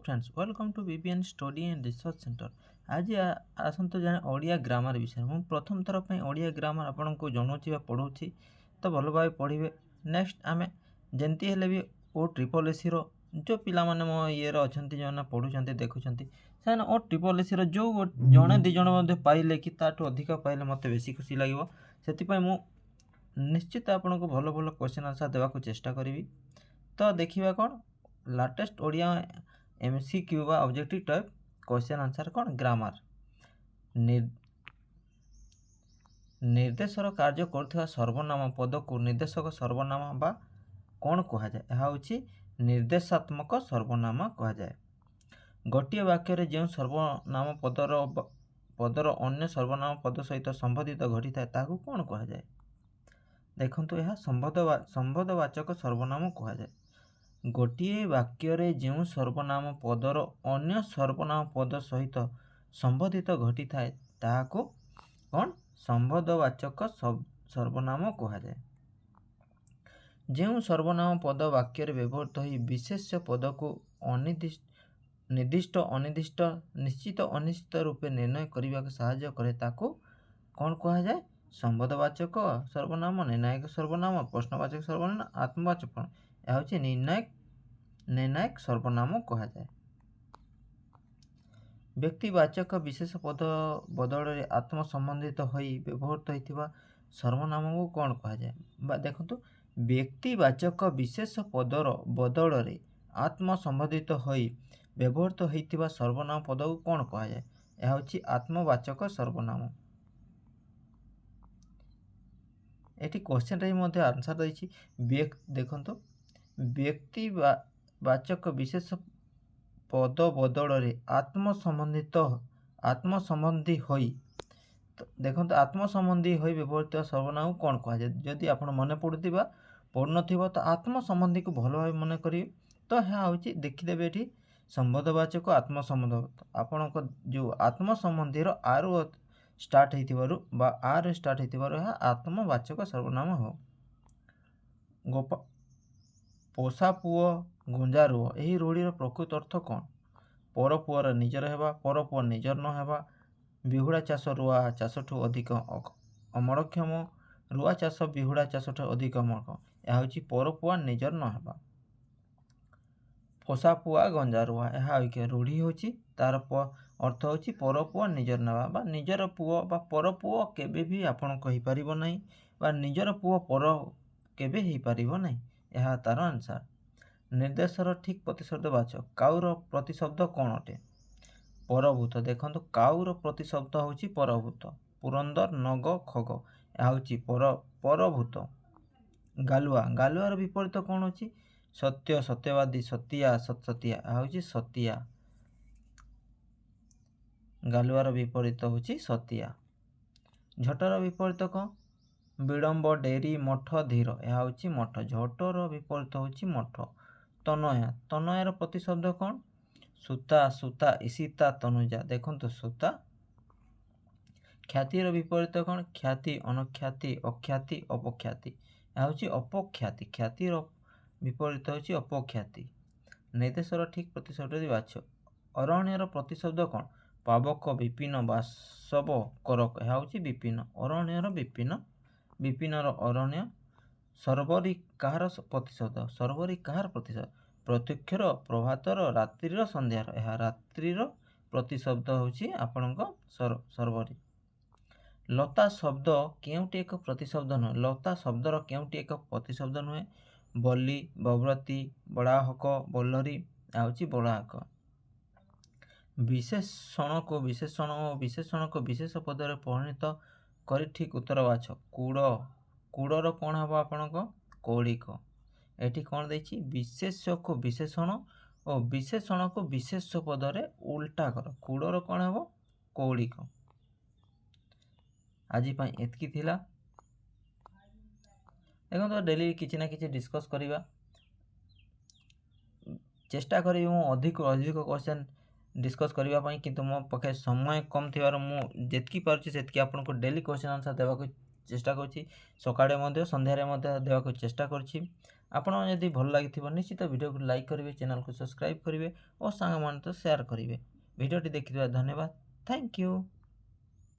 Friends welcome to BBN study and research centre. आज आसतु जाने ओडिया ग्रामर विषय मुझे प्रथम थर पर ओडिया ग्रामर आपन को जनाऊँच पढ़ाऊँगी तो भल भाव पढ़े। नेक्स्ट आम जमती हेल्ले भी ओ ट्रिपल एसी जो पिला माने मो ये अच्छा जो पढ़ुं देखुं से ओ ट्रिपल एसी जो जड़े दिज पाइले कि ताठू अधिक पाइले मत बेसी खुशी लगे से मु निश्चित आपन को भल भल क्वेश्चन आंसर देवाक चेष्टा करी। तो देखिए कौन लाटेस्ट ओडिया एमसीक्यू बा ऑब्जेक्टिव टाइप क्वेश्चन आंसर कौन ग्रामर निर्देशर कार्य करुवा सर्वनाम पद को निर्देशक सर्वनाम बा कौन कह जाए यह हूँ निर्देशात्मक सर्वनाम कह जाए। गोटे वाक्य जो सर्वनाम पदर अन्य सर्वनाम पद सहित संबोधित घटी थाए ताकू कौन कह जाए। देखंतु यह संबोधवाचक सर्वनाम कह जाए। गोटे वाक्य जो सर्वनाम पदर अन्य सर्वनाम पद सहित संबोधित घटी थाए ताकू कौन संबोधवाचक सर्वनाम कह जाए। जो सर्वनाम पद वाक्य व्यवहृत हो विशेष्य पद को निर्दिष्ट अनिर्दिष्ट निश्चित अनिश्चित रूपे निर्णय करने को साहाय्य करे ताकू कौन कह जाए संबोधवाचक सर्वनाम निर्णायक सर्वनाम प्रश्नवाचक सर्वनाम आत्मवाचक यह हूँ निर्णायक सर्वनाम कह जाए। व्यक्तिवाचक विशेष पद बदल आत्म संबंधित हो व्यवहृत होता सर्वनाम को कौन कह जाए। देखो व्यक्तिवाचक विशेष पदर बदल आत्म संबंधित हो व्यवहृत होता सर्वनाम पद को कौन कह जाए यह हूँ आत्मवाचक सर्वनाम। ये क्वेश्चन रे आंसर रही देखो व्यक्तिवाचक विशेष पद बदल आत्मसंबंधी हो देखो आत्मसंबंधी हो व्यवहृत सर्वनाम कौन कह जाए। जदि आप मन पढ़ुन तो आत्मसंबंधी को भल भाव मन करेंगे तो यह हूँ देखीदे ये संबोधवाचक आत्मसंबंध आपण जो आत्मसंबंधी आर स्टार्ट हो आर स्टार्ट हो आत्मवाचक सर्वनाम हो। पोषा पुओ गुंजा रुह यही रूढ़ीर प्रकृत अर्थ कौन। पर पुअर निजर हेबा पर पुओ निजर न हेबा बिहुड़ा चाष रुआ चाष ठू अधिक अमरक्षम रुआ चाष बिहुड़ा चाष ठू अधिक अमरक्षम यह हूँ पर पुआ निजर न हेबा। पोषा पुआ गंजा रुआ यह रूढ़ी हूँ तार अर्थ हूँ पर पुआ निजर ना निजर पुओ पर पुओ केबे भी आपन कहि परिबो नहीं बा निजर पुओ पर केबे ही परिबो नहीं यह तार आंसर। निर्देशर ठीक प्रतिशब्द बाच काउर प्रतिशब्द कौन अटे परभूत। देखो काउर प्रतिशब्द हूँ परभूत पुरंदर नग खग यह हूँ परभूत। गालुआ गालुआर विपरीत कौन अच्छी सत्य सत्यवादी सतिया सत्सतिया यह हूँ सतिया। गालुआर विपरीत हूँ सतिया। झटर विपरीत कौन विड़म्ब डेरी मठ धीर यह हूँ मठ। झटर विपरीत हूँ मठ। तनया तनयार प्रतिशब्द कौन सुता सुता ईशिता तनुजा देखो सुता। ख्यातिर विपरीत कौन ख्याति अनख्याति अख्याति अपख्याति यह हूँ अपख्याति। ख्यातिर विपरीत हूँ अपख्याति। निर्देशर ठीक प्रतिशब्द बाछ अरण्यर प्रतिशब्द कौन पावक विपिन बासव करक यह हूँ विपिन अरण्यर विपिन विपिनर अरण्य। सर्वरी कहार प्रतिशब्द सर्वरी कहार प्रतिशब्द प्रत्यक्षर प्रभातर रात्रिर संध्यार यह रात्रिर प्रतिशब्द हूँ आपणक सर्वरी। लता शब्द केउटी एक प्रतिशब्द नुहे लता शब्दर केउटी एक प्रतिशब्द नुहे बली बव्रती बड़ाहक बल्लरी यह हूँ बड़ाहक। विशेषण को विशेषण और विशेषण को विशेष पदर परिणत कर ठीक उत्तर बाछ कूड़ कूड़र कौन हम आपणक कौड़िक। एटी कौन देखी विशेष को विशेषण और विशेषण को विशेष पदरे उल्टा कर कूड़र कौन हम कौड़िक। आज एतकी थिला देखो तो डेली किसी ना किसी डिस्कस करवा चेष्टा करी अधिक अधिक क्वेश्चन डिस्कस करने किंतु मो पाखे समय कम थी मुझे पार्टी से आपको डेली क्वेश्चन आंसर देवाक चेष्टा करुँची सकाळे संध्यारे देवाक चेष्टा करुँची। ଆପଣ ଯଦି ଭଲ ଲାଗିଥିବ ନିଶ୍ଚିତ ଭିଡ଼ିଓକୁ ଲାଇକ୍ କରିବେ, ଚ୍ୟାନେଲକୁ ସବସ୍କ୍ରାଇବ୍ କରିବେ ଓ ସାଙ୍ଗମାନଙ୍କ ସହିତ ସେୟାର କରିବେ। ଭିଡ଼ିଓଟି ଦେଖିଥିବା ଧନ୍ୟବାଦ। Thank you.